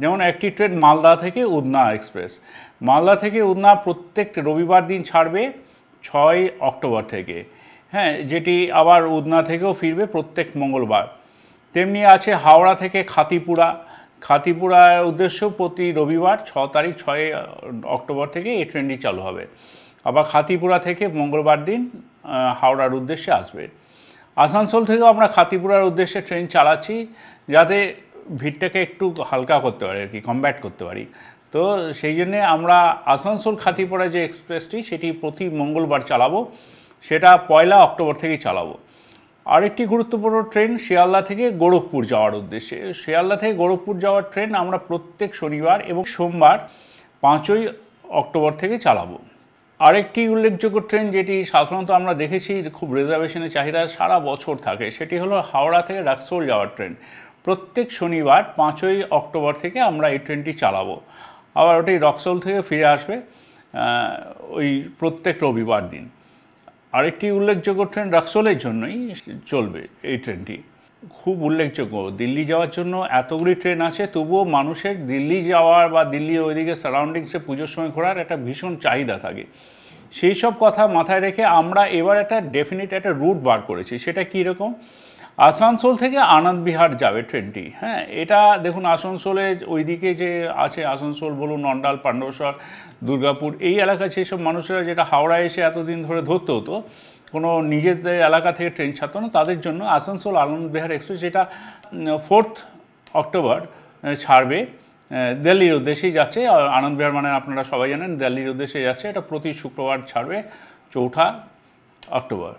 যেমন একটি ট্রেন মালদা থেকে উধনা এক্সপ্রেস, মালদা থেকে উধনা প্রত্যেক রবিবার দিন ছাড়বে 6 অক্টোবর থেকে, হ্যাঁ, যেটি আবার উধনা থেকেও ফিরবে প্রত্যেক মঙ্গলবার। তেমনি আছে হাওড়া থেকে খাতিপুরা, খাতিপুরার উদ্দেশ্যেও প্রতি রবিবার 6 অক্টোবর থেকে এই ট্রেনটি চালু হবে। আবার খাতিপুরা থেকে মঙ্গলবার দিন হাওড়ার উদ্দেশ্যে আসবে। আসানসোল থেকেও আমরা খাতিপুরার উদ্দেশ্যে ট্রেন চালাচ্ছি, যাতে ভিড়টাকে একটু হালকা করতে পারি আর কি, কমব্যাট করতে পারি। তো সেই জন্যে আমরা আসানসোল খাতিপুরা যে এক্সপ্রেসটি সেটি প্রতি মঙ্গলবার চালাবো, সেটা 1 অক্টোবর থেকেই চালাবো। আরেকটি গুরুত্বপূর্ণ ট্রেন শিয়ালদা থেকে গোরখপুর যাওয়ার উদ্দেশ্যে, শিয়ালদা থেকে গোরখপুর যাওয়ার ট্রেন আমরা প্রত্যেক শনিবার এবং সোমবার 5 অক্টোবর থেকে চালাবো। আরেকটি উল্লেখযোগ্য ট্রেন যেটি সাধারণত আমরা দেখেছি খুব রিজার্ভেশনের চাহিদা সারা বছর থাকে, সেটি হলো হাওড়া থেকে রাক্সোল যাওয়ার ট্রেন। প্রত্যেক শনিবার 5 অক্টোবর থেকে আমরা এই ট্রেনটি চালাবো। আবার ওটি রাক্সোল থেকে ফিরে আসবে ওই প্রত্যেক রবিবার দিন। আরেকটি উল্লেখযোগ্য ট্রেন রাক্সোলের জন্যই চলবে এই ট্রেনটি, খুব উল্লেখযোগ্য। দিল্লি যাওয়ার জন্য এতগুলি ট্রেন আছে, তবুও মানুষের দিল্লি যাওয়ার বা দিল্লি ওইদিকে সারাউন্ডিংসে পুজোর সময় ঘোরার একটা ভীষণ চাহিদা থাকে। সেই সব কথা মাথায় রেখে আমরা এবার একটা ডেফিনিট একটা রুট বার করেছি। সেটা কীরকম? আসানসোল থেকে আনন্দবিহার যাবে ট্রেনটি, হ্যাঁ। এটা দেখুন আসানসোলে ওইদিকে যে আছে, আসানসোল বলুন, অন্ডাল, পাণ্ডবেশ্বর, দুর্গাপুর, এই এলাকায় সেসব মানুষেরা যেটা হাওড়ায় এসে এতদিন ধরে ধরতে হতো, কোনো নিজেদের এলাকা থেকে ট্রেন ছাড়তো না, তাদের জন্য আসানসোল আনন্দবিহার এক্সপ্রেস, যেটা 4 অক্টোবর ছাড়বে, দিল্লির উদ্দেশ্যেই যাচ্ছে। আনন্দবিহার মানে আপনারা সবাই জানেন দিল্লির উদ্দেশ্যে যাচ্ছে। এটা প্রতি শুক্রবার ছাড়বে 4 অক্টোবর।